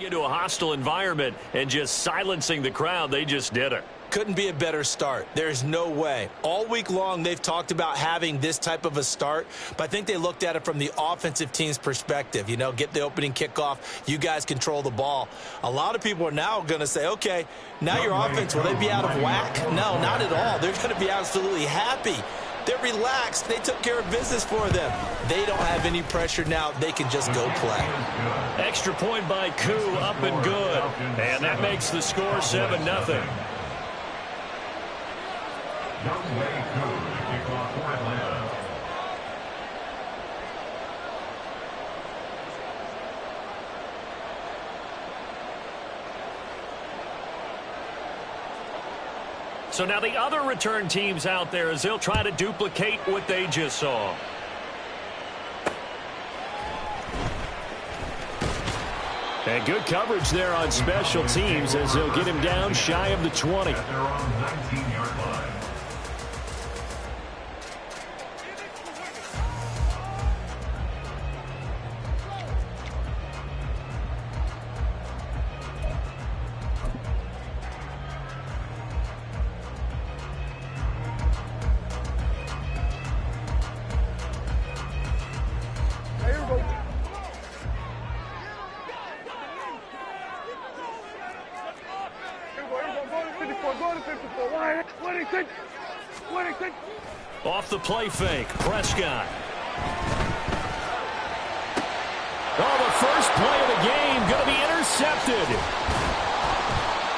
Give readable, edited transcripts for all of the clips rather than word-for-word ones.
Stepping into a hostile environment and just silencing the crowd, they just did it. Couldn't be a better start. There's no way. All week long, they've talked about having this type of a start, but I think they looked at it from the offensive team's perspective. You know, get the opening kickoff. You guys control the ball. A lot of people are now going to say, okay, now your offense, will they be out of whack? No, not at all. They're going to be absolutely happy. They're relaxed. They took care of business for them. They don't have any pressure now. They can just go play. Extra point by Koo, up and good. And that makes the score 7-0. So now the other return teams out there as they'll try to duplicate what they just saw. And good coverage there on special teams as they'll get him down shy of the 20. Off the play fake, Prescott. Oh, the first play of the game going to be intercepted.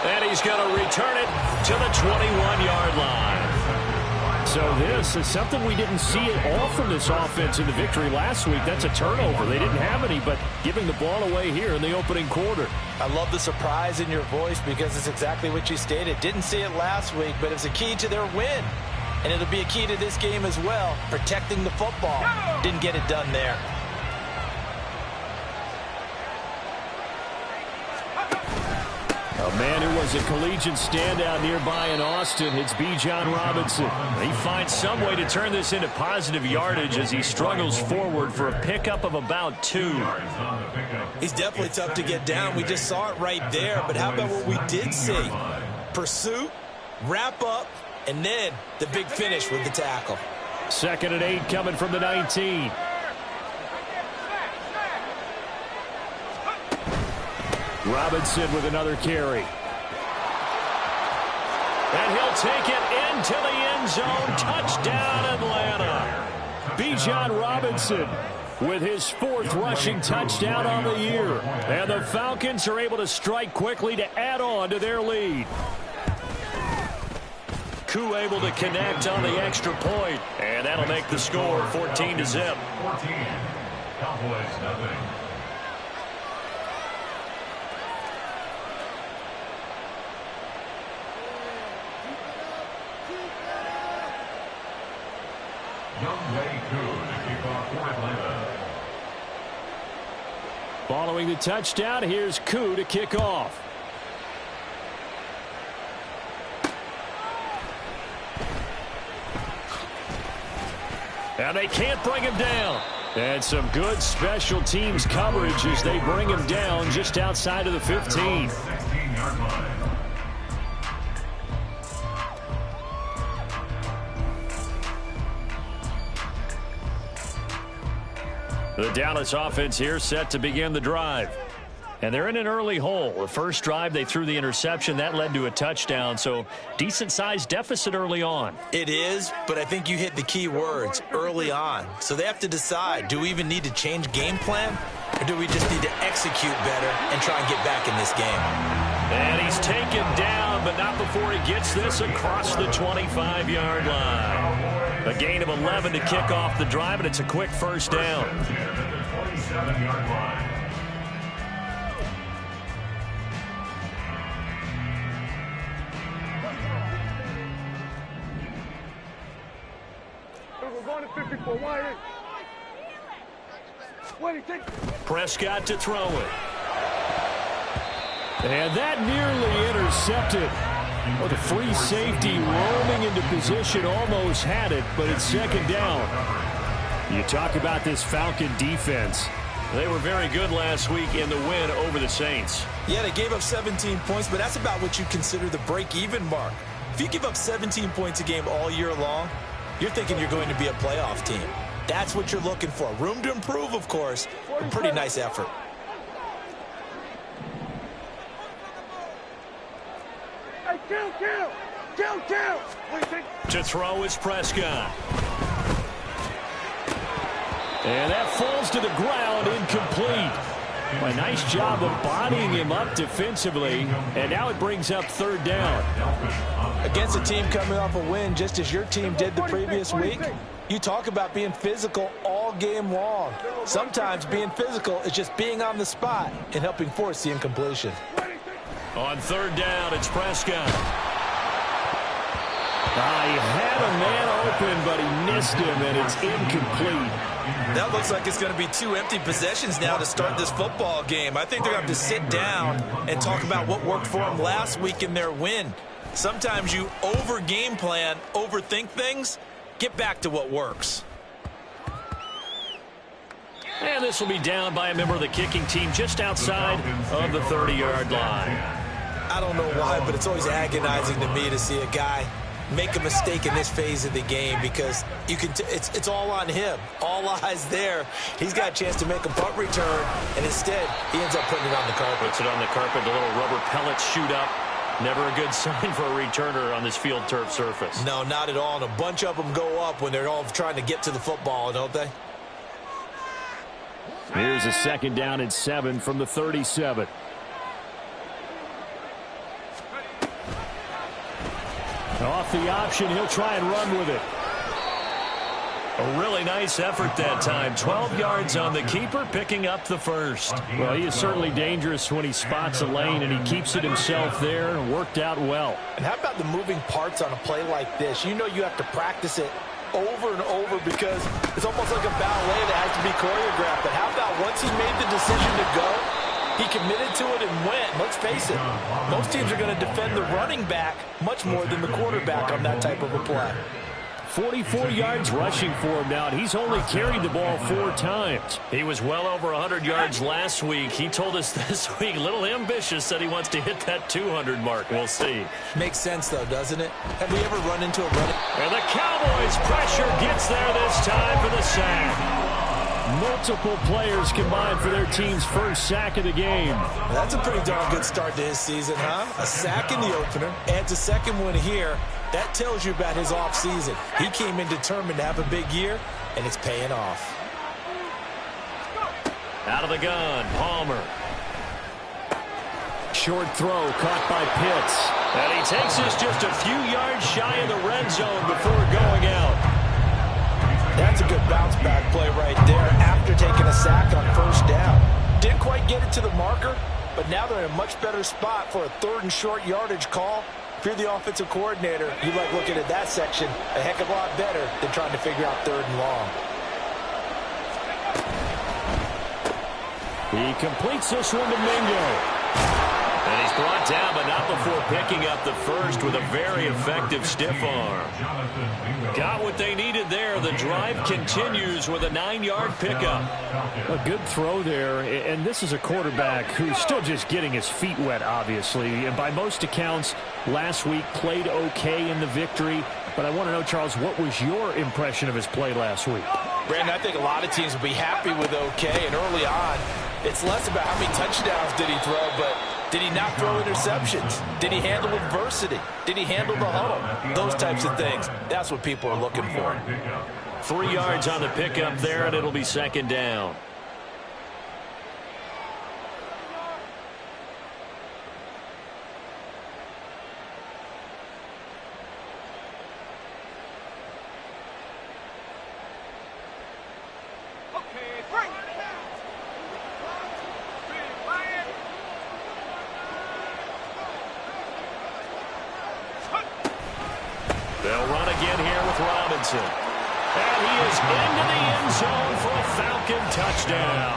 And he's going to return it to the 21-yard line. So this is something we didn't see at all from this offense in the victory last week. That's a turnover. They didn't have any, but giving the ball away here in the opening quarter. I love the surprise in your voice because it's exactly what you stated. Didn't see it last week, but it's a key to their win. And it'll be a key to this game as well, protecting the football. Didn't get it done there. A man who was a collegiate standout nearby in Austin, it's Bijan Robinson. He finds some way to turn this into positive yardage as he struggles forward for a pickup of about 2. He's definitely tough to get down. We just saw it right there. But how about what we did see? Pursuit, wrap up, and then the big finish with the tackle. 2nd and 8 coming from the 19. Robinson with another carry. And he'll take it into the end zone. Touchdown, Atlanta. Bijan Robinson with his 4th rushing touchdown on the year. And the Falcons are able to strike quickly to add on to their lead. Koo able to connect on the extra point, and that'll make the score 14-0. 14. Cowboys nothing. Following the touchdown, here's Koo to kick off. And they can't bring him down. And some good special teams coverage as they bring him down just outside of the 15. The Dallas offense here set to begin the drive. And they're in an early hole. The first drive, they threw the interception. That led to a touchdown, so decent-sized deficit early on. It is, but I think you hit the key words, early on. So they have to decide, do we even need to change game plan, or do we just need to execute better and try and get back in this game? And he's taken down, but not before he gets this across the 25-yard line. A gain of 11 to kick off the drive, and it's a quick first down. 27-yard line. Prescott to throw it. And that nearly intercepted. Well, the free safety roaming into position almost had it, but it's second down. You talk about this Falcon defense. They were very good last week in the win over the Saints. Yeah, they gave up 17 points, but that's about what you consider the break-even mark. If you give up 17 points a game all year long, you're thinking you're going to be a playoff team. That's what you're looking for. Room to improve, of course. A pretty nice effort. To throw is Prescott. And that falls to the ground, incomplete. A nice job of bodying him up defensively, and now it brings up third down. Against a team coming off a win, just as your team did the previous week, you talk about being physical all game long. Sometimes being physical is just being on the spot and helping force the incompletion. On third down, it's Prescott. He had a man open, but he missed him, and it's incomplete. That looks like it's going to be 2 empty possessions now to start this football game. I think they're going to have to sit down and talk about what worked for them last week in their win. Sometimes you over-game plan, overthink things. Get back to what works. And this will be down by a member of the kicking team just outside of the 30-yard line. I don't know why, but it's always agonizing to me to see a guy make a mistake in this phase of the game, because you can it's all on him. All eyes there. He's got a chance to make a punt return, and instead he ends up putting it on the carpet. Puts it on the carpet. The little rubber pellets shoot up. Never a good sign for a returner on this field turf surface. No, not at all. And a bunch of them go up when they're all trying to get to the football, don't they? Here's a second down and 7 from the 37. Off the option, he'll try and run with it. A really nice effort that time. 12 yards on the keeper, picking up the first. Well, he is certainly dangerous when he spots a lane, and he keeps it himself there, and worked out well. And how about the moving parts on a play like this? You know you have to practice it over and over, because it's almost like a ballet that has to be choreographed. But how about once he made the decision to go, he committed to it and went. Let's face it, most teams are going to defend the running back much more than the quarterback on that type of a play. 44 yards rushing for him now, and he's only carried the ball 4 times. He was well over 100 yards last week. He told us this week, a little ambitious, said he wants to hit that 200 mark. We'll see. Makes sense, though, doesn't it? Have we ever run into a running? And the Cowboys pressure gets there this time for the sack. Multiple players combined for their team's first sack of the game. That's a pretty darn good start to his season, huh? A sack in the opener, adds a second one here. That tells you about his offseason. He came in determined to have a big year, and it's paying off. Out of the gun, Palmer. Short throw caught by Pitts. And he takes us just a few yards shy of the red zone before going out. That's a good bounce back play right there after taking a sack on first down. Didn't quite get it to the marker, but now they're in a much better spot for a 3rd and short yardage call. If you're the offensive coordinator, you like looking at that section a heck of a lot better than trying to figure out 3rd and long. He completes this one to Mingo. And he's brought down, but not before picking up the first with a very effective stiff arm. Got what they needed there. The drive continues with a 9-yard pickup. A good throw there, and this is a quarterback who's still just getting his feet wet, obviously. And by most accounts, last week played okay in the victory. But I want to know, Charles, what was your impression of his play last week? Brandon, I think a lot of teams will be happy with okay, and early on, it's less about how many touchdowns did he throw, but did he not throw interceptions? Did he handle adversity? Did he handle the huddle? Those types of things. That's what people are looking for. 3 yards on the pickup there, and it'll be second down. They'll run again here with Robinson. And he is into the end zone for a Falcon touchdown.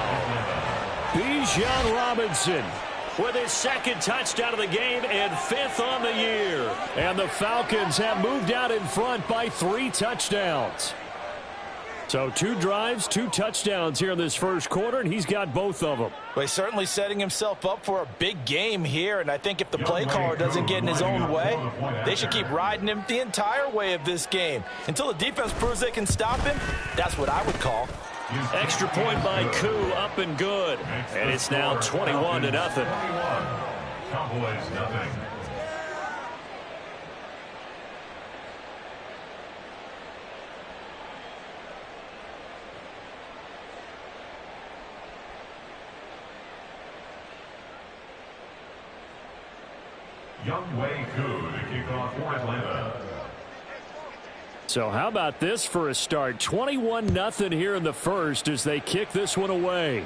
Bijan Robinson with his 2nd touchdown of the game and 5th on the year. And the Falcons have moved out in front by 3 touchdowns. So 2 drives, 2 touchdowns here in this first quarter, and he's got both of them. Well, he's certainly setting himself up for a big game here, and I think if the play caller doesn't get in his own way, they should keep riding him the entire way of this game. Until the defense proves they can stop him, that's what I would call. Extra point by Koo, up and good. And it's now 21-0. Cowboys nothing. Young Wei Koo to kick off for Atlanta. So how about this for a start? 21-0 here in the first as they kick this one away.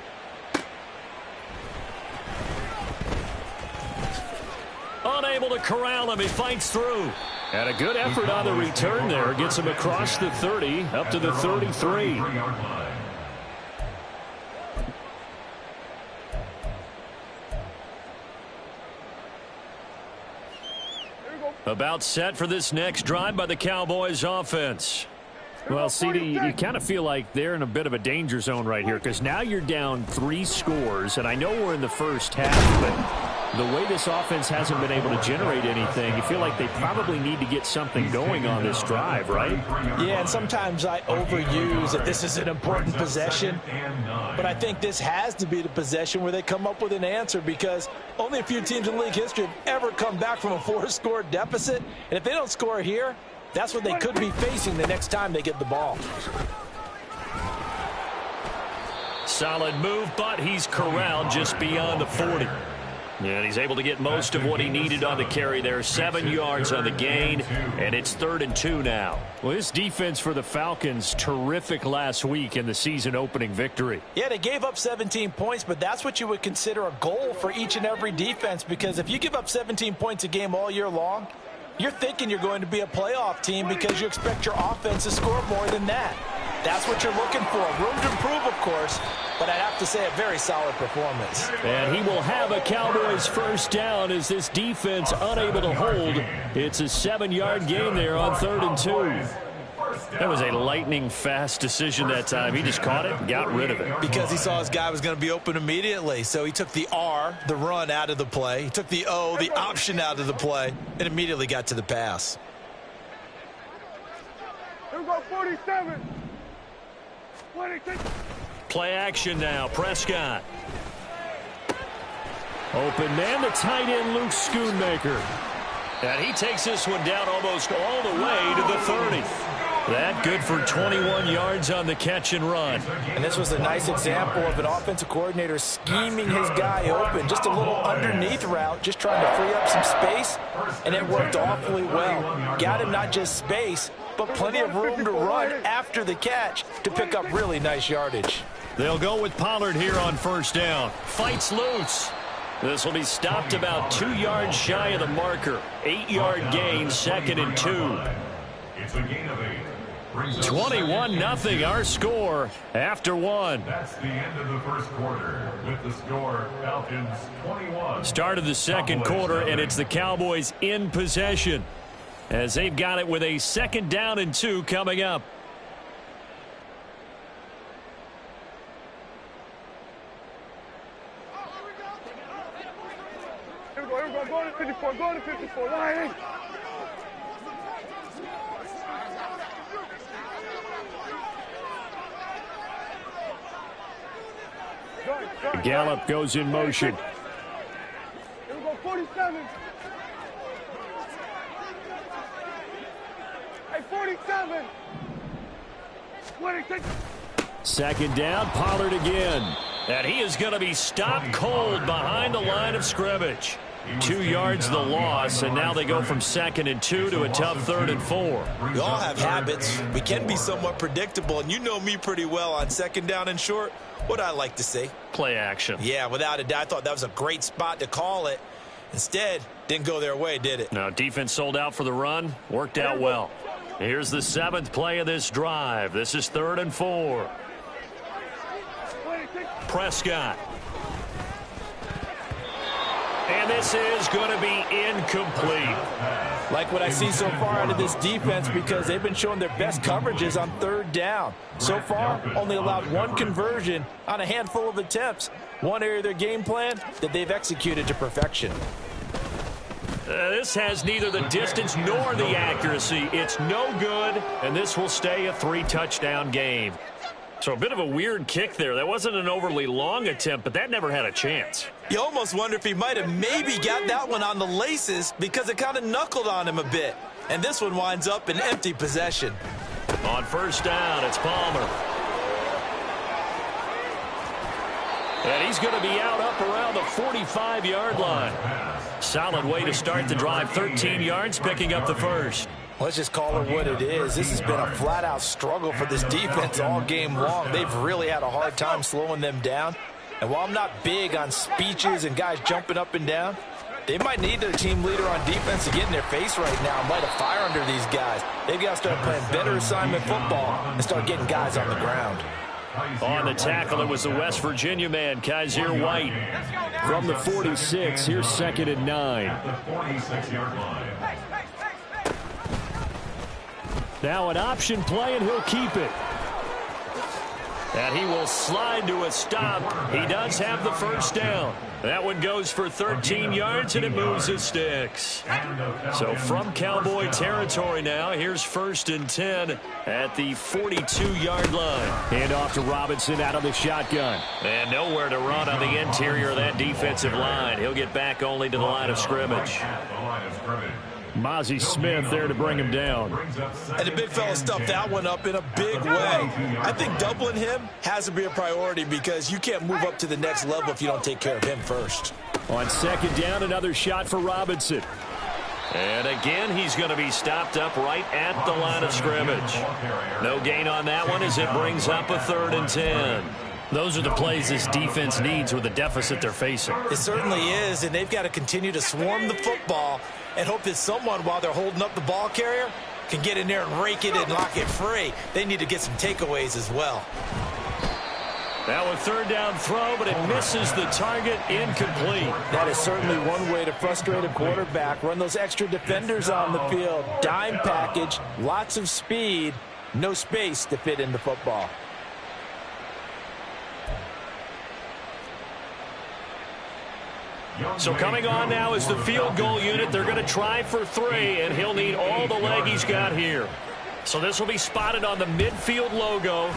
Unable to corral him. He fights through. And a good effort on the return there. Gets him across the 30, up to the 33. About set for this next drive by the Cowboys offense. Well, CD, you kind of feel like they're in a bit of a danger zone right here because now you're down 3 scores, and I know we're in the first half, but the way this offense hasn't been able to generate anything, you feel like they probably need to get something going on this drive, right? Yeah, and sometimes I overuse that this is an important possession, but I think this has to be the possession where they come up with an answer because only a few teams in league history have ever come back from a 4-score deficit, and if they don't score here, that's what they could be facing the next time they get the ball. Solid move, but he's corralled just beyond the 40. And he's able to get most of what he needed on the carry there. 7 yards on the gain, and it's 3rd and 2 now. Well, this defense for the Falcons, terrific last week in the season-opening victory. Yeah, they gave up 17 points, but that's what you would consider a goal for each and every defense because if you give up 17 points a game all year long, you're thinking you're going to be a playoff team because you expect your offense to score more than that. That's what you're looking for. Room to improve, of course, but I'd have to say a very solid performance. And he will have a Cowboys first down as this defense unable to hold. It's a 7-yard gain there on 3rd and 2. That was a lightning-fast decision that time. He just caught it and got rid of it. Because he saw his guy was going to be open immediately. So he took the R, the run, out of the play. He took the O, the option, out of the play, and immediately got to the pass. Here we go, 47. Play action now. Prescott. Open man, the tight end, Luke Schoonmaker. And he takes this one down almost all the way to the 30. That good for 21 yards on the catch and run. And this was a nice example of an offensive coordinator scheming his guy open. Just a little underneath route, just trying to free up some space, and it worked awfully well. Got him not just space, but plenty of room to run after the catch to pick up really nice yardage. They'll go with Pollard here on first down. Fights loose. This will be stopped about 2 yards shy of the marker. 8-yard gain, 2nd and 2. It's a gain of 8. 21-0 our score after 1. That's the end of the first quarter with the score Falcons 21. Start of the second quarter, and it's the Cowboys in possession as they've got it with a 2nd down and 2 coming up. Here we go, go to 54, go to 54, Lions. Gallup goes in motion. Here we go, 47. Hey, 47. 26. 2nd down, Pollard again. And he is going to be stopped cold behind the line of scrimmage. 2 yards the loss, and now they go from 2nd and 2 to a tough 3rd and 4. We all have habits. We can be somewhat predictable, and you know me pretty well on 2nd down and short. What I like to see. Play action. Yeah, without a doubt, I thought that was a great spot to call it. Instead, didn't go their way, did it? No, defense sold out for the run. Worked out well. Here's the 7th play of this drive. This is 3rd and 4. Prescott. And this is going to be incomplete. Like what I see so far out of this defense because they've been showing their best coverages on third down. So far, only allowed one conversion on a handful of attempts. One area of their game plan that they've executed to perfection. This has neither the distance nor the accuracy. It's no good, and this will stay a 3-touchdown game. So a bit of a weird kick there. That wasn't an overly long attempt, but that never had a chance. You almost wonder if he might have maybe got that one on the laces because it kind of knuckled on him a bit. And this one winds up in empty possession. On first down, it's Palmer. And he's going to be out up around the 45-yard line. Solid way to start the drive. 13 yards, picking up the first. Let's just call it what it is. This has been a flat-out struggle for this defense all game long. They've really had a hard time slowing them down. And while I'm not big on speeches and guys jumping up and down, they might need their team leader on defense to get in their face right now and light a fire under these guys. They've got to start playing better assignment football and start getting guys on the ground. On the tackle, it was the West Virginia man, Kaiser White. From the 46, here's 2nd and 9. The 46-yard line. Now an option play, and he'll keep it. And he will slide to a stop. He does have the first down. That one goes for 13 yards, and it moves his sticks. So from Cowboy territory now, here's 1st and 10 at the 42-yard line. Hand off to Robinson out of the shotgun. And nowhere to run on the interior of that defensive line. He'll get back only to the line of scrimmage. Mozzie Smith there to bring him down. And the big fella stuffed that one up in a big way. I think doubling him has to be a priority because you can't move up to the next level if you don't take care of him first. On 2nd down, another shot for Robinson. And again, he's going to be stopped up right at the line of scrimmage. No gain on that one as it brings up a 3rd and 10. Those are the plays this defense needs with the deficit they're facing. It certainly is, and they've got to continue to swarm the football and hope that someone, while they're holding up the ball carrier, can get in there and rake it and lock it free. They need to get some takeaways as well. Now a 3rd down throw, but it misses the target, incomplete. That is certainly one way to frustrate a quarterback. Run those extra defenders on the field. Dime package, lots of speed, no space to fit in the football. So coming on now is the field goal unit. They're going to try for 3, and he'll need all the leg he's got here. So this will be spotted on the midfield logo.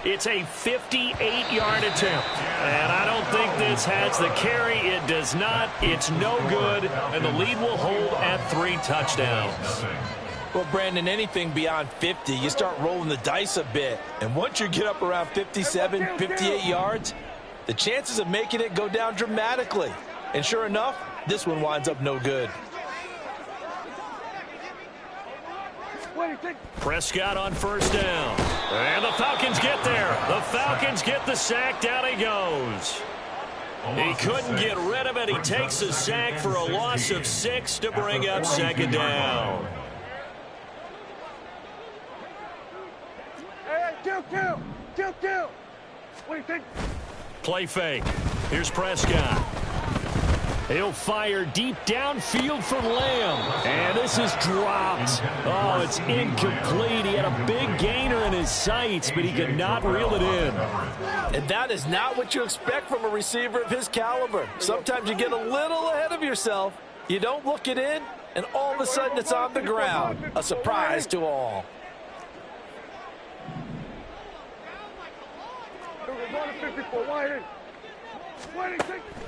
It's a 58-yard attempt. And I don't think this has the carry. It does not. It's no good. And the lead will hold at 3 touchdowns. Well, Brandon, anything beyond 50, you start rolling the dice a bit. And once you get up around 57, 58 yards, the chances of making it go down dramatically. And sure enough, this one winds up no good. Prescott on 1st down. And the Falcons get there. The Falcons get the sack. Down he goes. He couldn't get rid of it. He takes a sack for a loss of 6 to bring up 2nd down. Hey, kill. What do you think? Play fake. Here's Prescott. He'll fire deep downfield for Lamb. And this is dropped. Oh, it's incomplete. He had a big gainer in his sights, but he could not reel it in. And that is not what you expect from a receiver of his caliber. Sometimes you get a little ahead of yourself. You don't look it in, and all of a sudden it's on the ground. A surprise to all.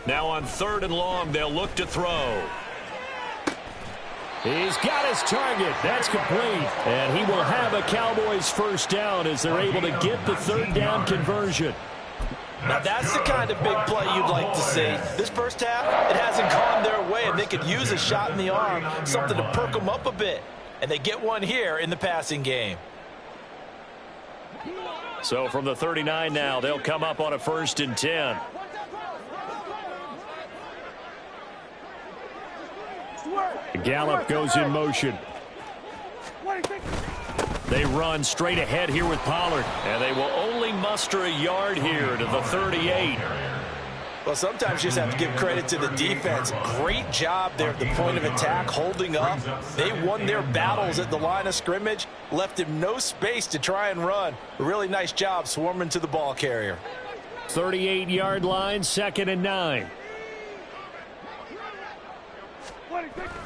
Now on 3rd and long, they'll look to throw. He's got his target. That's complete. And he will have a Cowboys 1st down as they're able to get the 3rd down conversion. Now that's the kind of big play you'd like to see. This first half, it hasn't gone their way, and they could use a shot in the arm, something to perk them up a bit. And they get one here in the passing game. So from the 39 now, they'll come up on a 1st and 10. Gallup goes in motion. They run straight ahead here with Pollard. And they will only muster a yard here to the 38. Well, sometimes you just have to give credit to the defense. Great job there at the point of attack, holding up. They won their battles at the line of scrimmage, left him no space to try and run. A really nice job swarming to the ball carrier. 38-yard line, 2nd and 9.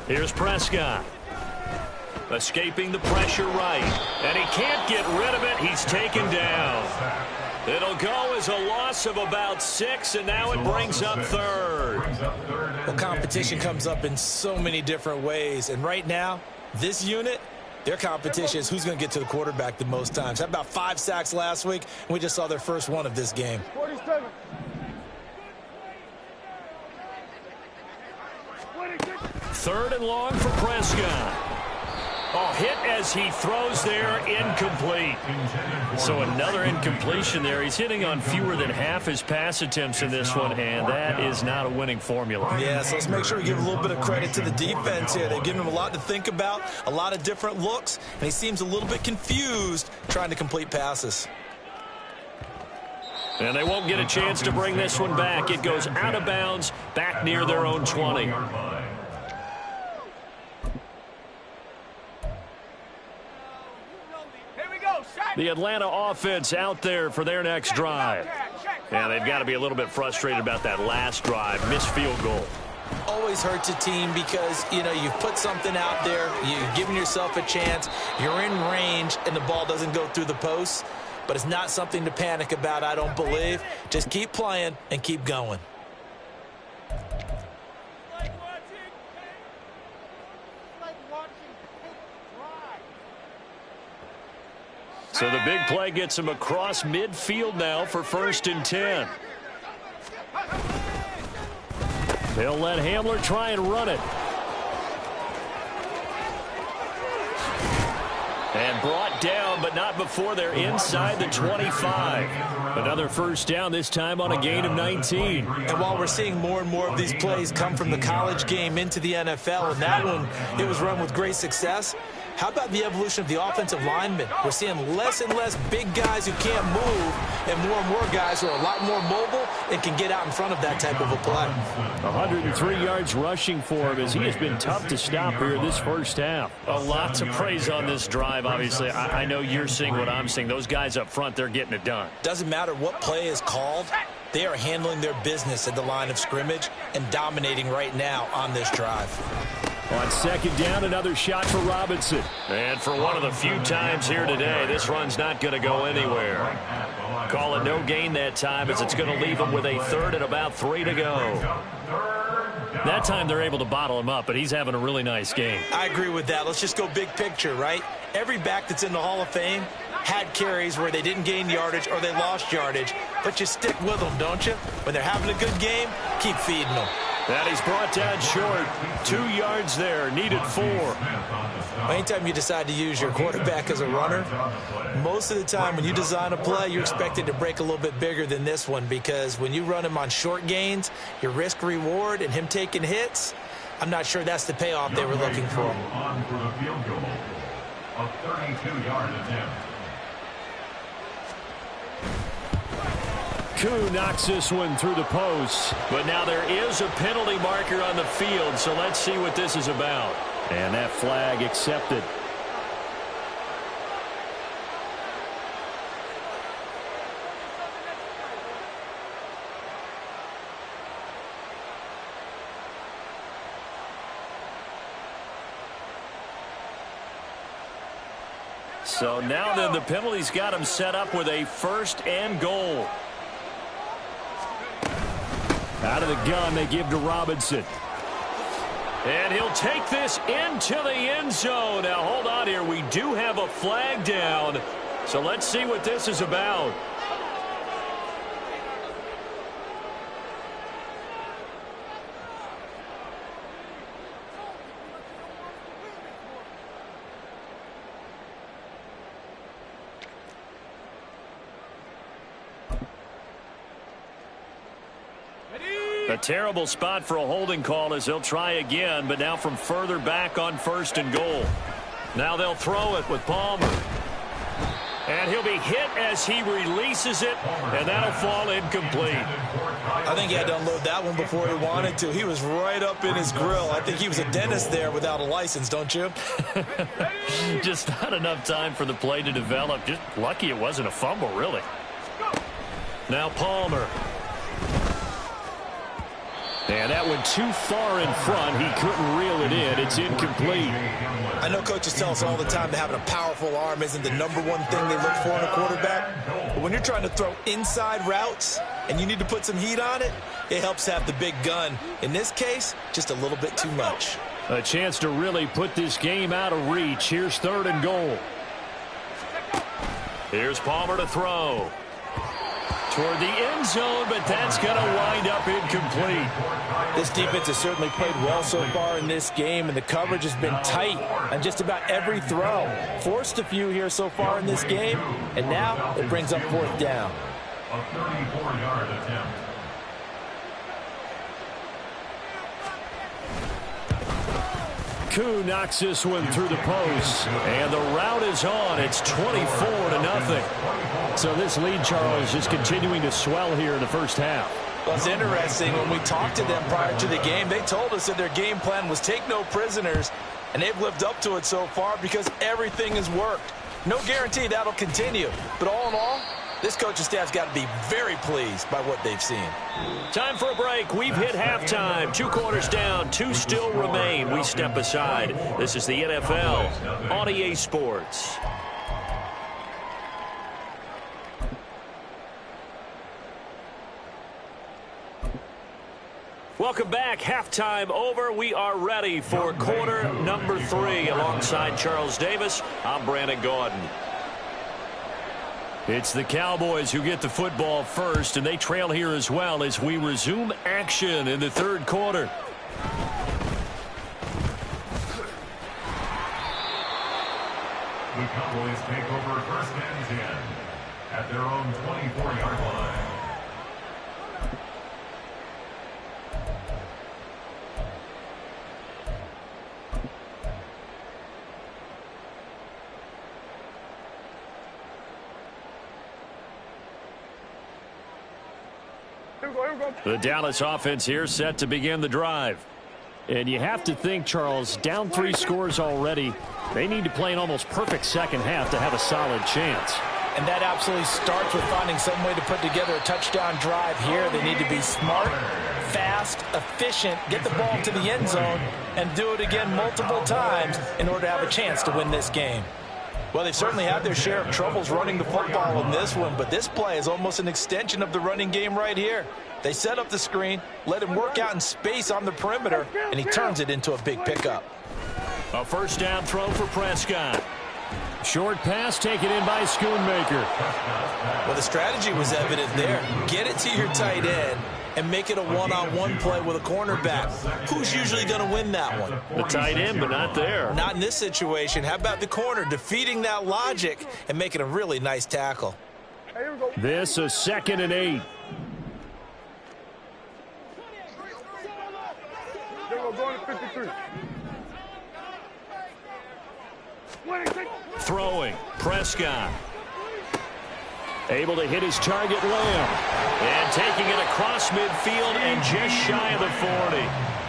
Here's Prescott. Escaping the pressure right. And he can't get rid of it. He's taken down. It'll go as a loss of about 6, and now it brings up 3rd. Well, competition comes up in so many different ways. And right now, this unit, their competition is who's going to get to the quarterback the most times. Had about 5 sacks last week, and we just saw their first one of this game. 47. 3rd and long for Prescott. Oh, hit as he throws there, incomplete. So another incompletion there. He's hitting on fewer than half his pass attempts in this one, and that is not a winning formula. Yeah, so let's make sure we give a little bit of credit to the defense here. They've given him a lot to think about, a lot of different looks, and he seems a little bit confused trying to complete passes. And they won't get a chance to bring this one back. It goes out of bounds, back near their own 20. The Atlanta offense out there for their next drive. And they've got to be a little bit frustrated about that last drive. Missed field goal. Always hurts a team because, you know, you've put something out there. You've given yourself a chance. You're in range, and the ball doesn't go through the posts. But it's not something to panic about, I don't believe. Just keep playing and keep going. So the big play gets him across midfield now for 1st and 10. They'll let Hamler try and run it. And brought down, but not before they're inside the 25. Another 1st down, this time on a gain of 19. And while we're seeing more and more of these plays come from the college game into the NFL, and that one, it was run with great success, how about the evolution of the offensive linemen? We're seeing less and less big guys who can't move and more guys who are a lot more mobile and can get out in front of that type of a play. 103 yards rushing for him as he has been tough to stop here this first half. A lot to praise on this drive, obviously. I know you're seeing what I'm seeing. Those guys up front, they're getting it done. Doesn't matter what play is called. They are handling their business at the line of scrimmage and dominating right now on this drive. On 2nd down, another shot for Robinson. And for one of the few times here today, this run's not going to go anywhere. Call it no gain that time as it's going to leave him with a 3rd and about 3 to go. That time they're able to bottle him up, but he's having a really nice game. I agree with that. Let's just go big picture, right? Every back that's in the Hall of Fame had carries where they didn't gain yardage or they lost yardage, but you stick with them, don't you? When they're having a good game, keep feeding them. That he's brought down short. 2 yards there, needed 4. Anytime you decide to use your quarterback as a runner, most of the time when you design a play, you're expected to break a little bit bigger than this one, because when you run him on short gains, your risk reward and him taking hits, I'm not sure that's the payoff they were looking for. On for the field goal, a 32-yard attempt. Koo knocks this one through the post, but now there is a penalty marker on the field, so let's see what this is about. And that flag accepted. So now then the penalty's got him set up with a 1st and goal. Out of the gun, they give to Robinson. And he'll take this into the end zone. Now, hold on here. We do have a flag down. So let's see what this is about. A terrible spot for a holding call as they'll try again, but now from further back on 1st and goal. Now they'll throw it with Palmer. And And he'll be hit as he releases it, and that'll fall incomplete. I think he had to unload that one before he wanted to. He was right up in his grill. I think he was a dentist there without a license, don't you? Just not enough time for the play to develop. Just lucky it wasn't a fumble, really. Now Palmer. And that went too far in front. He couldn't reel it in. It's incomplete. I know coaches tell us all the time that having a powerful arm isn't the #1 thing they look for in a quarterback. But when you're trying to throw inside routes and you need to put some heat on it, it helps have the big gun. In this case, just a little bit too much. A chance to really put this game out of reach. Here's 3rd and goal. Here's Palmer to throw. Toward the end zone, but that's going to wind up incomplete. This defense has certainly played well so far in this game, and the coverage has been tight on just about every throw. Forced a few here so far in this game, and now it brings up 4th down. A 34-yard attempt. Koo knocks this one through the post, and the route is on. It's 24-0. So this lead, Charles, is continuing to swell here in the first half. Well, it's interesting. When we talked to them prior to the game, they told us that their game plan was take no prisoners, and they've lived up to it so far because everything has worked. No guarantee that'll continue, but all in all, this coaching staff's got to be very pleased by what they've seen. Time for a break. We've hit halftime. 2 quarters down. 2 still remain. We step aside. This is the NFL on EA Sports. Welcome back. Halftime over. We are ready for quarter number 3. Alongside Charles Davis, I'm Brandon Gaudin. It's the Cowboys who get the football first, and they trail here as well as we resume action in the 3rd quarter. The Cowboys take over 1st and 10 at their own 24-yard line. The Dallas offense here set to begin the drive. And you have to think, Charles, down 3 scores already. They need to play an almost perfect second half to have a solid chance. And that absolutely starts with finding some way to put together a touchdown drive here. They need to be smart, fast, efficient, get the ball to the end zone, and do it again multiple times in order to have a chance to win this game. Well, they've certainly had their share of troubles running the football in this one, but this play is almost an extension of the running game right here. They set up the screen, let him work out in space on the perimeter, and he turns it into a big pickup. A 1st down throw for Prescott. Short pass taken in by Schoonmaker. Well, the strategy was evident there. Get it to your tight end and make it a one-on-one play with a cornerback. Who's usually going to win that one? The tight end, but not there. Not in this situation. How about the corner defeating that logic and making a really nice tackle? This a 2nd and 8. Going to 53. Throwing. Prescott. Able to hit his target, Lamb. And taking it across midfield and just shy of the 40.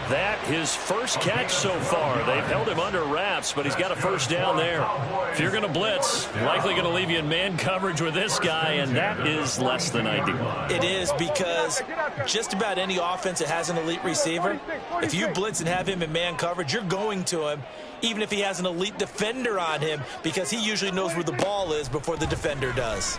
That his first catch so far. They've held him under wraps, but he's got a 1st down there. If you're going to blitz, likely going to leave you in man coverage with this guy, and that is less than ideal. It is, because just about any offense that has an elite receiver, if you blitz and have him in man coverage, you're going to him, even if he has an elite defender on him, because he usually knows where the ball is before the defender does.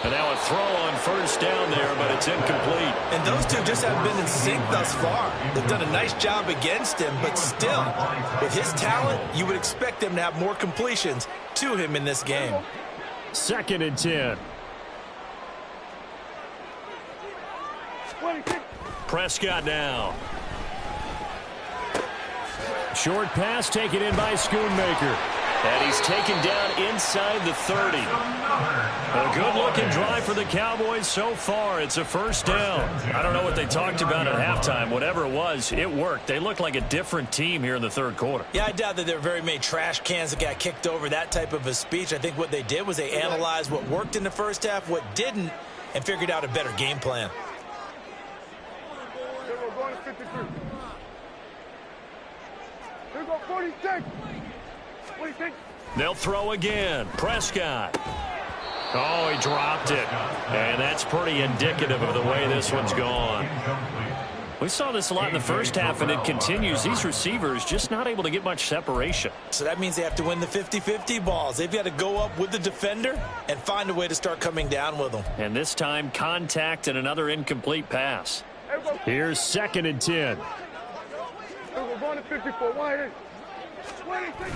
And now a throw on 1st down there, but it's incomplete. And those two just haven't been in sync thus far. They've done a nice job against him, but still, with his talent, you would expect them to have more completions to him in this game. 2nd and 10. Prescott now. Short pass taken in by Schoonmaker. And he's taken down inside the 30. A good-looking drive for the Cowboys so far. It's a first down. I don't know what they talked about at halftime. Whatever it was, it worked. They look like a different team here in the third quarter. Yeah, I doubt that there were very many trash cans that got kicked over, that type of a speech. I think what they did was they analyzed what worked in the first half, what didn't, and figured out a better game plan. We're going to 53. Here we go, 46. What do you think? They'll throw again. Prescott. Oh, he dropped it. And that's pretty indicative of the way this one's gone. We saw this a lot in the first half, and it continues. These receivers just not able to get much separation. So that means they have to win the 50-50 balls. They've got to go up with the defender and find a way to start coming down with them. And this time, contact and another incomplete pass. Here's 2nd and 10. We're going to 54. Wide. 26.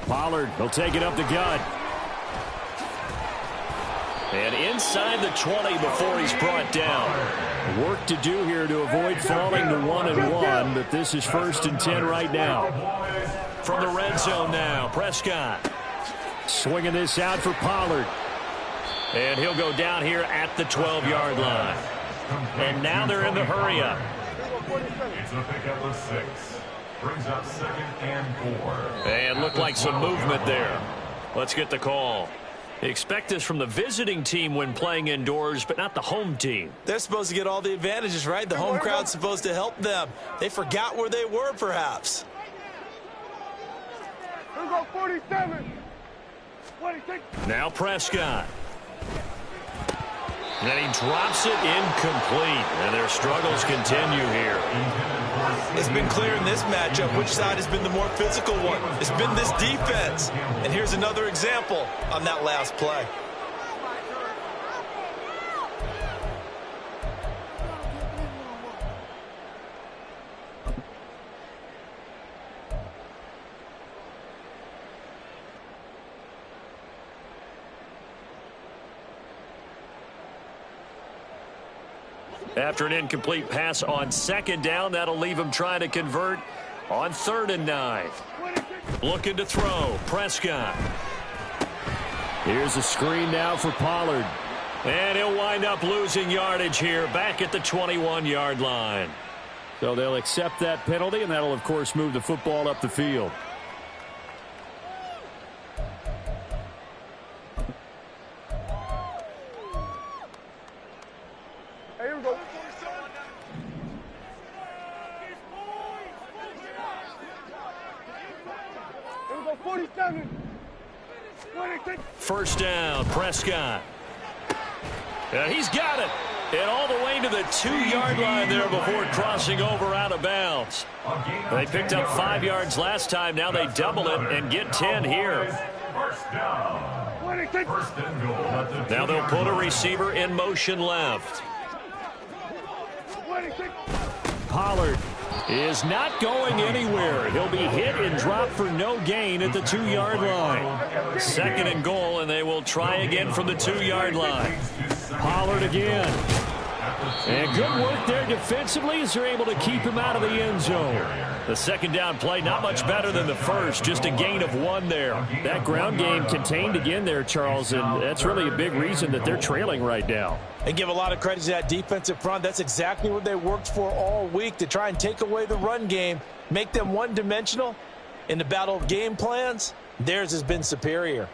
Pollard will take it up the gut. And inside the 20 before he's brought down. Work to do here to avoid falling to 1-1, but this is 1st and 10 right now. From the red zone now, Prescott. Swinging this out for Pollard. And he'll go down here at the 12-yard line. And now they're in the hurry-up. It's a pickup of 6. Brings up 2nd and 4. And looked like some movement there. Let's get the call. Expect this from the visiting team when playing indoors, but not the home team. They're supposed to get all the advantages, right? The home crowd's supposed to help them. They forgot where they were, perhaps. Here we go, 47. What do you think? Now Prescott. And he drops it incomplete. And their struggles continue here. It's been clear in this matchup which side has been the more physical one. It's been this defense. And here's another example on that last play. After an incomplete pass on 2nd down, that'll leave him trying to convert on 3rd and 9. Looking to throw. Prescott. Here's a screen now for Pollard. And he'll wind up losing yardage here back at the 21-yard line. So they'll accept that penalty, and that'll, of course, move the football up the field. Here we go. Here we go, 47. 26. First down, Prescott. He's got it. And all the way to the 2-yard line there before crossing over out of bounds. They picked up 5 yards last time. Now they double it and get 10 here. First down. 26. First and goal at the Now they'll 2-yard put a line. receiver in motion left. 26. Pollard is not going anywhere. He'll be hit and dropped for no gain at the 2-yard line. 2nd and goal, and they will try again from the 2-yard line. Pollard again. And good work there defensively as they're able to keep him out of the end zone. The 2nd down play not much better than the first, just a gain of 1 there. That ground game contained again there, Charles, and that's really a big reason that they're trailing right now. And give a lot of credit to that defensive front. That's exactly what they worked for all week, to try and take away the run game, make them one-dimensional. In the battle of game plans, theirs has been superior.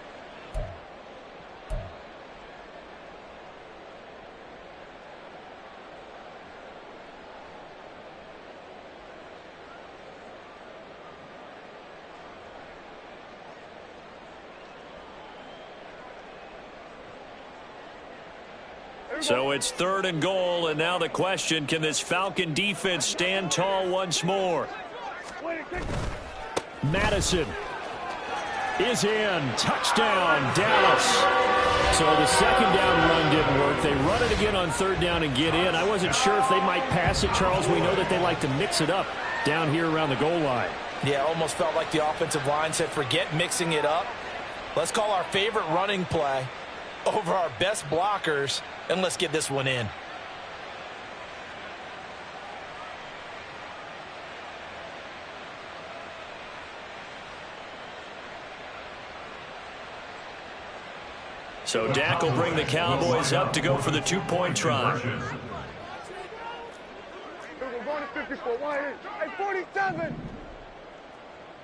So it's 3rd and goal, and now the question, can this Falcon defense stand tall once more? Madison is in. Touchdown, Dallas. So the 2nd down run didn't work. They run it again on 3rd down and get in. I wasn't sure if they might pass it, Charles. We know that they like to mix it up down here around the goal line. Yeah, almost felt like the offensive line said, forget mixing it up. Let's call our favorite running play over our best blockers, and let's get this one in. So Dak will bring the Cowboys up to go for the two-point try. We're going to 54. Why? Hey, 47.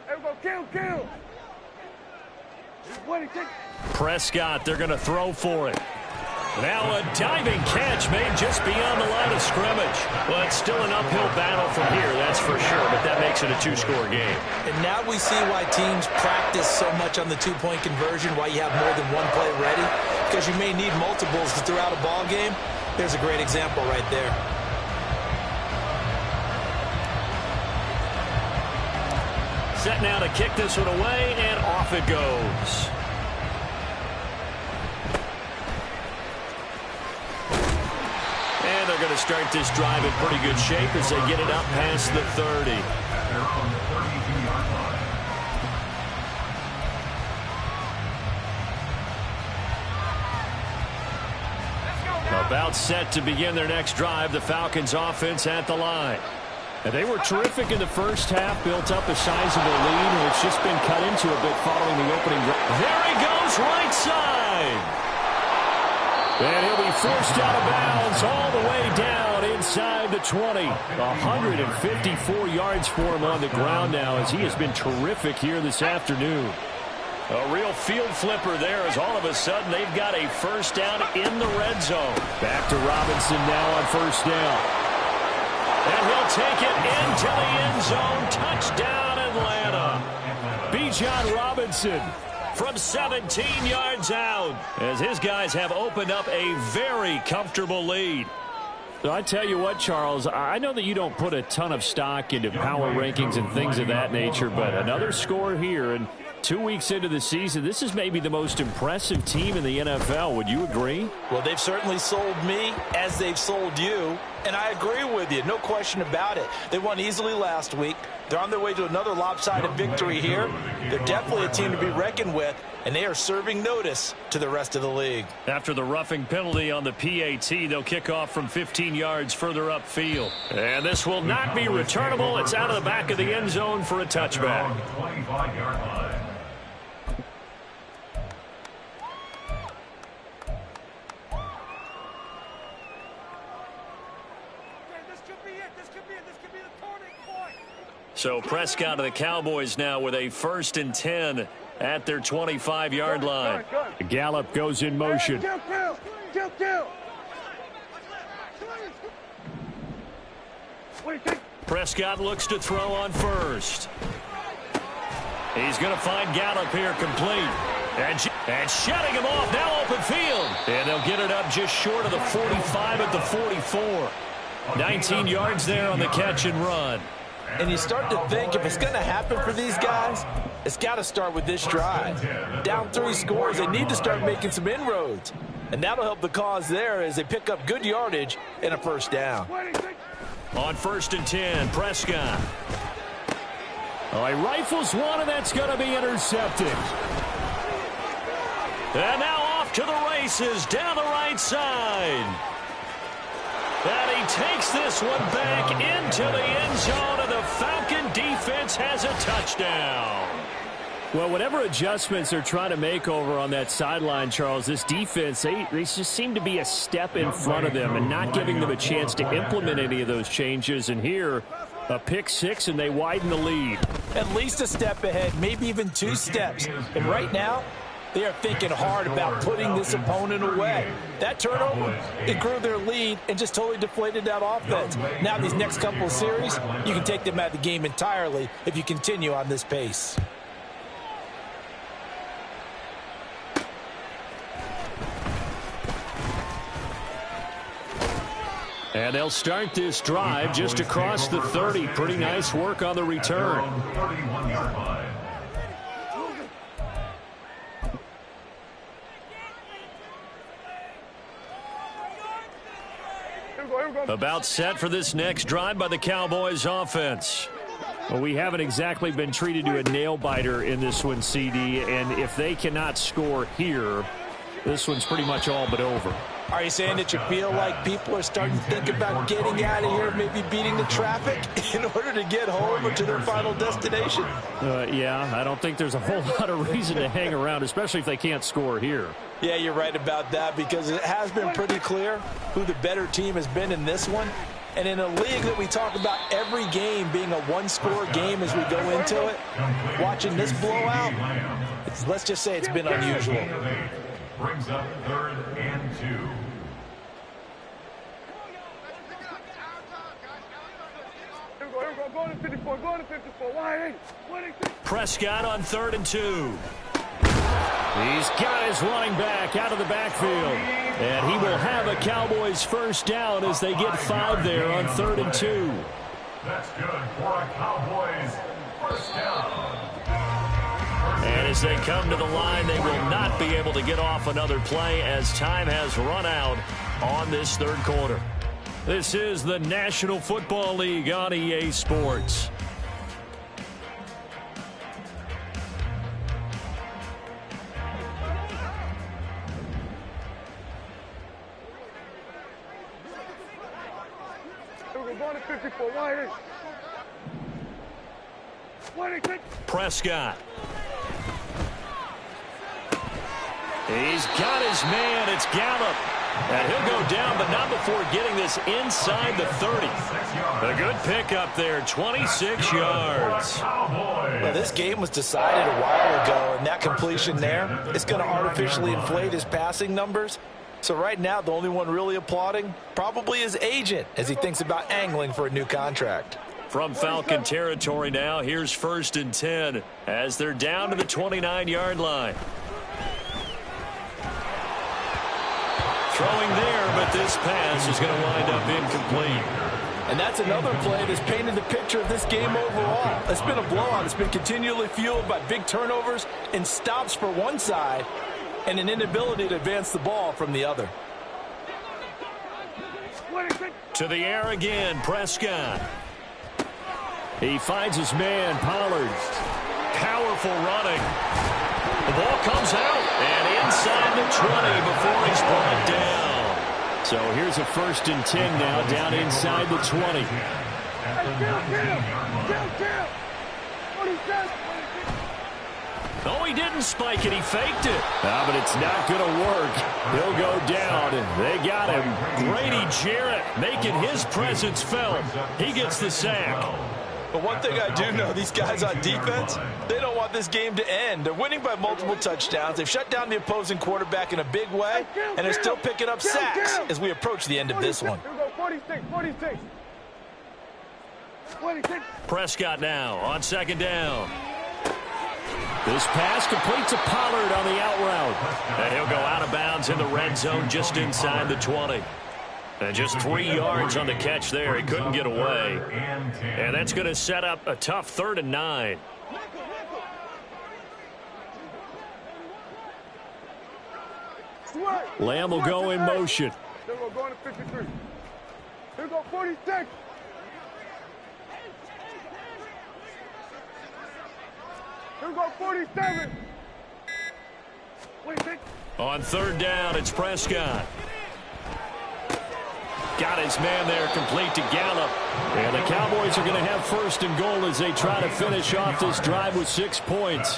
Hey, we're going to kill. What do you think? Prescott, they're going to throw for it. Now a diving catch made just beyond the line of scrimmage. Well, it's still an uphill battle from here, that's for sure, but that makes it a two-score game. And now we see why teams practice so much on the two-point conversion, why you have more than one play ready, because you may need multiples to throw out a ball game. There's a great example right there. Set now to kick this one away, and off it goes. And they're going to start this drive in pretty good shape as they get it up past the 30. About set to begin their next drive, the Falcons offense at the line. And they were terrific in the first half, built up a sizable lead, and it's just been cut into a bit following the opening. There he goes, right side. And he'll be forced out of bounds all the way down inside the 20. 154 yards for him on the ground now as he has been terrific here this afternoon. A real field flipper there as all of a sudden they've got a first down in the red zone. Back to Robinson now on first down. And he'll take it into the end zone. Touchdown, Atlanta. Bijan Robinson from 17 yards out as his guys have opened up a very comfortable lead. So I tell you what, Charles, I know that you don't put a ton of stock into power rankings and things of that nature, but another score here, and 2 weeks into the season, this is maybe the most impressive team in the NFL. Would you agree? Well, they've certainly sold me as they've sold you, and I agree with you. No question about it. They won easily last week. They're on their way to another lopsided victory here. They're definitely a team to be reckoned with, and they are serving notice to the rest of the league. After the roughing penalty on the PAT, they'll kick off from 15 yards further upfield. And this will not be returnable. It's out of the back of the end zone for a touchback. 25-yard line. So Prescott of the Cowboys now with a 1st and 10 at their 25-yard line. Gallup goes in motion. Prescott looks to throw on first. He's going to find Gallup here complete. And shutting him off, now open field. And they'll get it up just short of the 45 at the 44. 19 yards there on the catch and run. And you start to think if it's going to happen for these guys, it's got to start with this drive. Down 3 scores, they need to start making some inroads. And that'll help the cause there as they pick up good yardage and a first down. On 1st and 10, Prescott. Oh, he rifles one, and that's going to be intercepted. And now off to the races down the right side. And he takes this one back into the end zone, and the Falcon defense has a touchdown. Well, whatever adjustments they're trying to make over on that sideline, Charles, this defense, they just seem to be a step in front of them and not giving them a chance to implement any of those changes. And here, a pick 6, and they widen the lead. At least a step ahead, maybe even 2 steps. And right now, they are thinking hard about putting this opponent away. That turnover, it grew their lead and just totally deflated that offense. Now these next couple of series, you can take them out of the game entirely if you continue on this pace. And they'll start this drive just across the 30. Pretty nice work on the return. 31-yard line. About set for this next drive by the Cowboys offense. Well, we haven't exactly been treated to a nail-biter in this one, CD, and if they cannot score here, this one's pretty much all but over. Are you saying that you feel like people are starting to think about getting out of here, maybe beating the traffic in order to get home or to their final destination? Yeah, I don't think there's a whole lot of reason to hang around, especially if they can't score here. Yeah, you're right about that, because it has been pretty clear who the better team has been in this one. And in a league that we talk about every game being a one-score game as we go into it, watching this blowout, let's just say it's been unusual. Brings up 3rd and 2. Go to 54, go to 54. Why? Prescott on 3rd and 2. He's got his running back out of the backfield. And he will have a Cowboys first down as they get 5 there on 3rd and 2. That's good for a Cowboys first down. And as they come to the line, they will not be able to get off another play as time has run out on this 3rd quarter. This is the National Football League on EA Sports. Prescott. He's got his man. It's Gallup. And he'll go down, but not before getting this inside the 30. A good pickup there, 26 yards. Well, this game was decided a while ago, and that completion there is going to artificially inflate his passing numbers. So right now, the only one really applauding probably his agent as he thinks about angling for a new contract. From Falcon territory now, here's 1st and 10 as they're down to the 29-yard line. Throwing there, but this pass is going to wind up incomplete. And that's another play that's painted the picture of this game overall. It's been a blowout. It's been continually fueled by big turnovers and stops for one side and an inability to advance the ball from the other. To the air again, Prescott. He finds his man, Pollard. Powerful running. The ball comes out and inside the 20 before he's brought down. So here's a 1st and 10 now down inside the 20. Oh, he didn't spike it. He faked it. But it's not going to work. He'll go down. They got him. Grady Jarrett making his presence felt. He gets the sack. But one thing I do know, these guys on defense, they don't want this game to end. They're winning by multiple touchdowns. They've shut down the opposing quarterback in a big way, and they're still picking up sacks as we approach the end of this one. 46. Prescott now on 2nd down. This pass completes to Pollard on the out route. And he'll go out of bounds in the red zone just inside the 20. And just 3 yards on the catch there. He couldn't get away. And that's going to set up a tough 3rd and 9. Lamb will go in motion. Then we'll go into 53. Here we go, 46. Here we go, 47. 46. On 3rd down, it's Prescott. Got his man there, complete to Gallup. And the Cowboys are going to have 1st and goal as they try to finish off this drive with 6 points.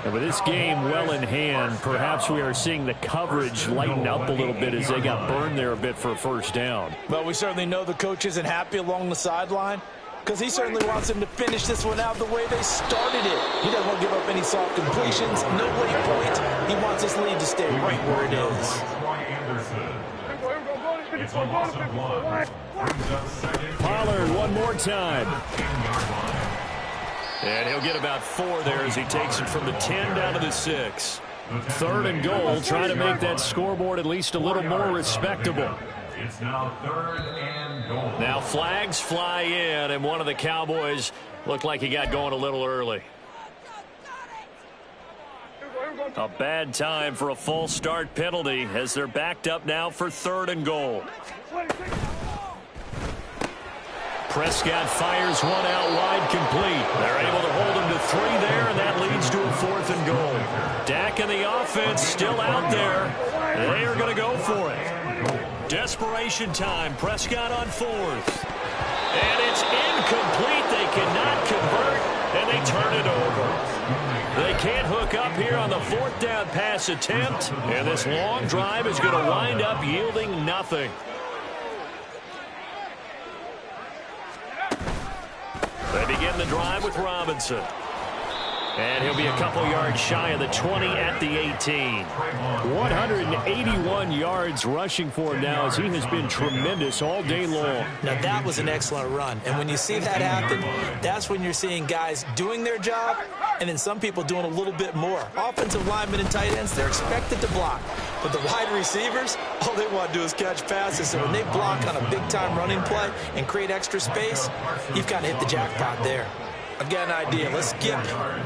And with this game well in hand, perhaps we are seeing the coverage lighten up a little bit as they got burned there a bit for a 1st down. But we certainly know the coach isn't happy along the sideline because he certainly wants them to finish this one out the way they started it. He doesn't want to give up any soft completions, no late points. He wants this lead to stay right where it is. It's a loss of 1. Pollard one more time. And he'll get about 4 there as he takes it from the 10 down to the 6. 3rd and goal, trying to make that scoreboard at least a little more respectable. It's now 3rd and goal. Now flags fly in, and one of the Cowboys looked like he got going a little early. A bad time for a false start penalty as they're backed up now for 3rd and goal. Prescott fires one out wide complete. They're able to hold him to 3 there, and that leads to a 4th and goal. Dak and the offense still out there. They are going to go for it. Desperation time. Prescott on fourth. And it's incomplete. They cannot convert, and they turn it over. They can't hook up here on the fourth down pass attempt, and this long drive is going to wind up yielding nothing. They begin the drive with Robinson. And he'll be a couple yards shy of the 20 at the 18. 181 yards rushing for him now as he has been tremendous all day long. Now, that was an excellent run. And when you see that happen, that's when you're seeing guys doing their job and then some people doing a little bit more. Offensive linemen and tight ends, they're expected to block. But the wide receivers, all they want to do is catch passes. So when they block on a big-time running play and create extra space, you've got to hit the jackpot there. I've got an idea. Let's skip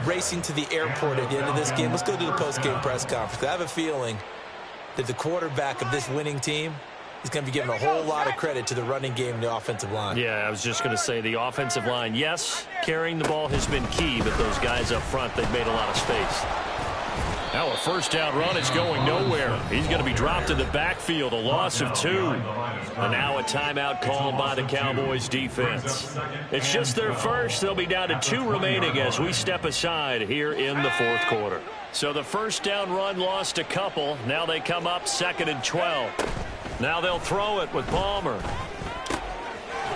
racing to the airport at the end of this game. Let's go to the post-game press conference. I have a feeling that the quarterback of this winning team is going to be giving a whole lot of credit to the running game and the offensive line. Yeah, I was just going to say the offensive line, yes, carrying the ball has been key, but those guys up front, they've made a lot of space. Now a first down run is going nowhere. He's going to be dropped in the backfield, a loss of 2. And now a timeout called by the Cowboys defense. It's just their first. They'll be down to 2 remaining as we step aside here in the fourth quarter. So the first down run lost a couple. Now they come up 2nd and 12. Now they'll throw it with Palmer.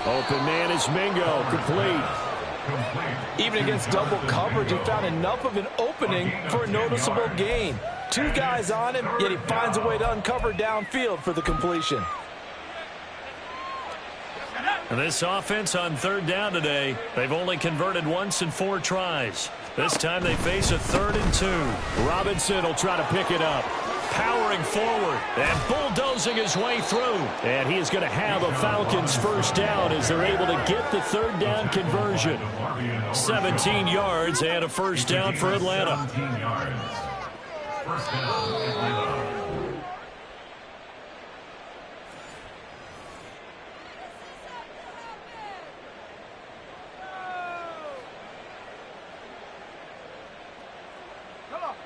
Open man is Mingo, complete. Even against double coverage, he found enough of an opening for a noticeable gain. 2 guys on him, yet he finds a way to uncover downfield for the completion. This offense on 3rd down today, they've only converted once in 4 tries. This time they face a 3rd and 2. Robinson will try to pick it up. Powering forward and bulldozing his way through. And he is going to have a Falcons first down as they're able to get the 3rd down conversion. 17 yards and a first down for Atlanta. 17 yards. First down, Atlanta.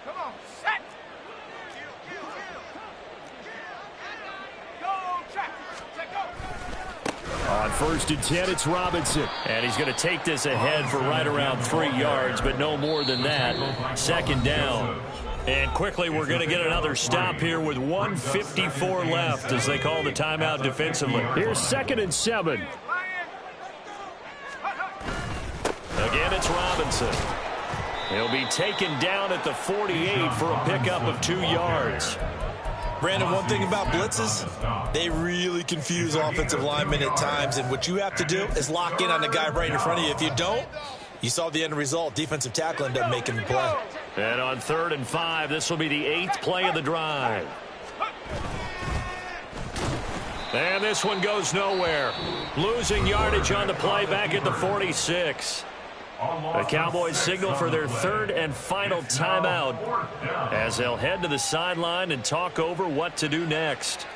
Come on, set! On 1st and 10, it's Robinson. And he's going to take this ahead for right around 3 yards, but no more than that. 2nd down. And quickly, we're going to get another stop here with 1:54 left as they call the timeout defensively. Here's 2nd and 7. Again, it's Robinson. He'll be taken down at the 48 for a pickup of 2 yards. Brandon, one thing about blitzes, they really confuse offensive linemen at times, and what you have to do is lock in on the guy right in front of you. If you don't, you saw the end result. Defensive tackle ended up making the play. And on 3rd and 5, this will be the 8th play of the drive. And this one goes nowhere. Losing yardage on the play back at the 46. The Cowboys signal for their 3rd and final timeout as they'll head to the sideline and talk over what to do next.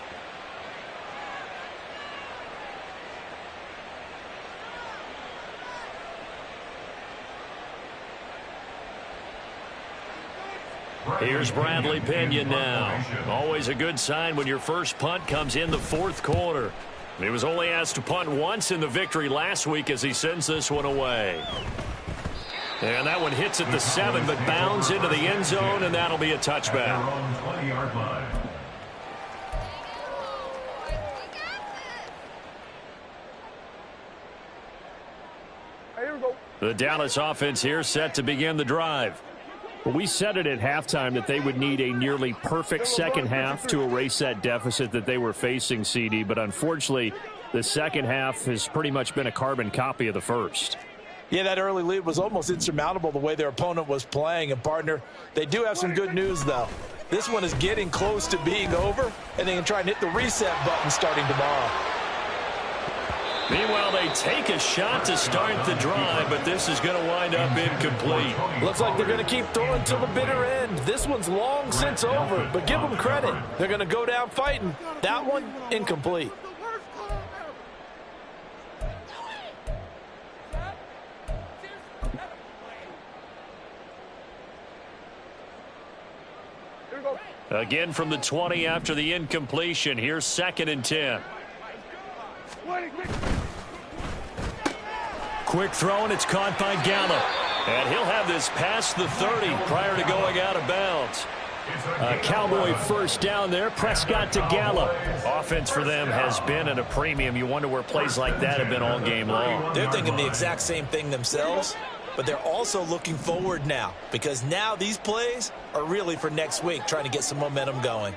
Here's Bradley Pinion now. Always a good sign when your first punt comes in the 4th quarter. He was only asked to punt once in the victory last week as he sends this one away. And that one hits at the 7, but bounds into the end zone, and that'll be a touchback. 20-yard line. Here we go. The Dallas offense here set to begin the drive. Well, we said it at halftime that they would need a nearly perfect second half to erase that deficit that they were facing, CD. But unfortunately, the second half has pretty much been a carbon copy of the first. Yeah, that early lead was almost insurmountable the way their opponent was playing. And, partner, they do have some good news, though. This one is getting close to being over, and they can try and hit the reset button starting tomorrow. Meanwhile, they take a shot to start the drive, but this is going to wind up incomplete. Looks like they're going to keep throwing till the bitter end. This one's long since over, but give them credit. They're going to go down fighting. That one, incomplete. Again from the 20 after the incompletion. Here's 2nd and 10. Quick throw, and it's caught by Gallup. And he'll have this past the 30 prior to going out of bounds. A Cowboy first down there. Prescott to Gallup. Offense for them has been at a premium. You wonder where plays like that have been all game long. They're thinking the exact same thing themselves, but they're also looking forward now because now these plays are really for next week, trying to get some momentum going.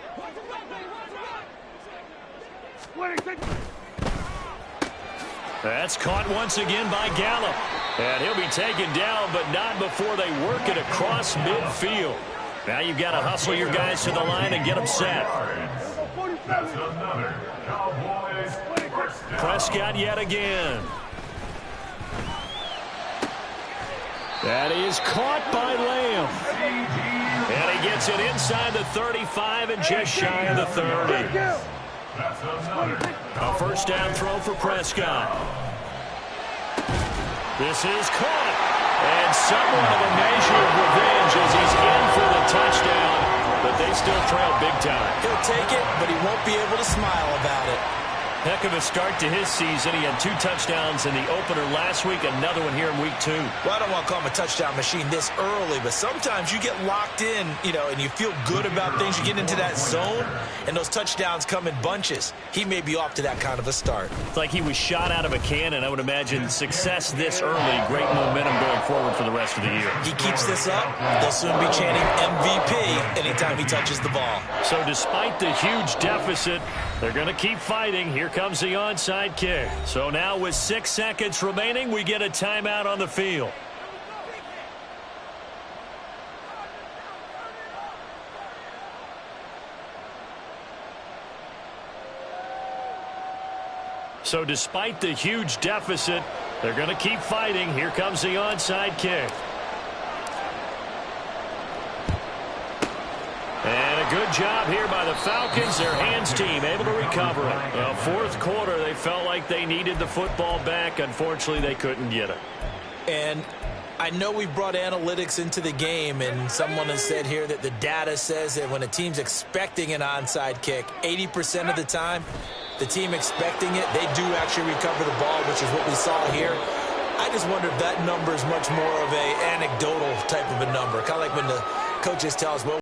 That's caught once again by Gallup. And he'll be taken down, but not before they work it across midfield. Now you've got to hustle your guys to the line and get them set. Prescott yet again. That is caught by Lamb. And he gets it inside the 35 and just shy of the 30. A first down throw for Prescott. This is caught. And somewhat of a measure of revenge as he's in for the touchdown. But they still trail big time. He'll take it, but he won't be able to smile about it. Heck of a start to his season. He had 2 touchdowns in the opener last week, another one here in week 2. Well, I don't want to call him a touchdown machine this early, but sometimes you get locked in, and you feel good about things. You get into that zone, and those touchdowns come in bunches. He may be off to that kind of a start. It's like he was shot out of a cannon. I would imagine success this early, great momentum going forward for the rest of the year. He keeps this up, they'll soon be chanting MVP anytime he touches the ball. So despite the huge deficit, they're going to keep fighting. Here comes the onside kick. So now with 6 seconds remaining, we get a timeout on the field. So despite the huge deficit, they're going to keep fighting. Here comes the onside kick. And a good job here by the Falcons, their hands team, able to recover it. Well, fourth quarter, they felt like they needed the football back. Unfortunately, they couldn't get it. And I know we've brought analytics into the game, and someone has said here that the data says that when a team's expecting an onside kick, 80% of the time, the team expecting it, they do actually recover the ball, which is what we saw here. I just wonder if that number is much more of a anecdotal type of a number, kind of like when the coaches tell us, well,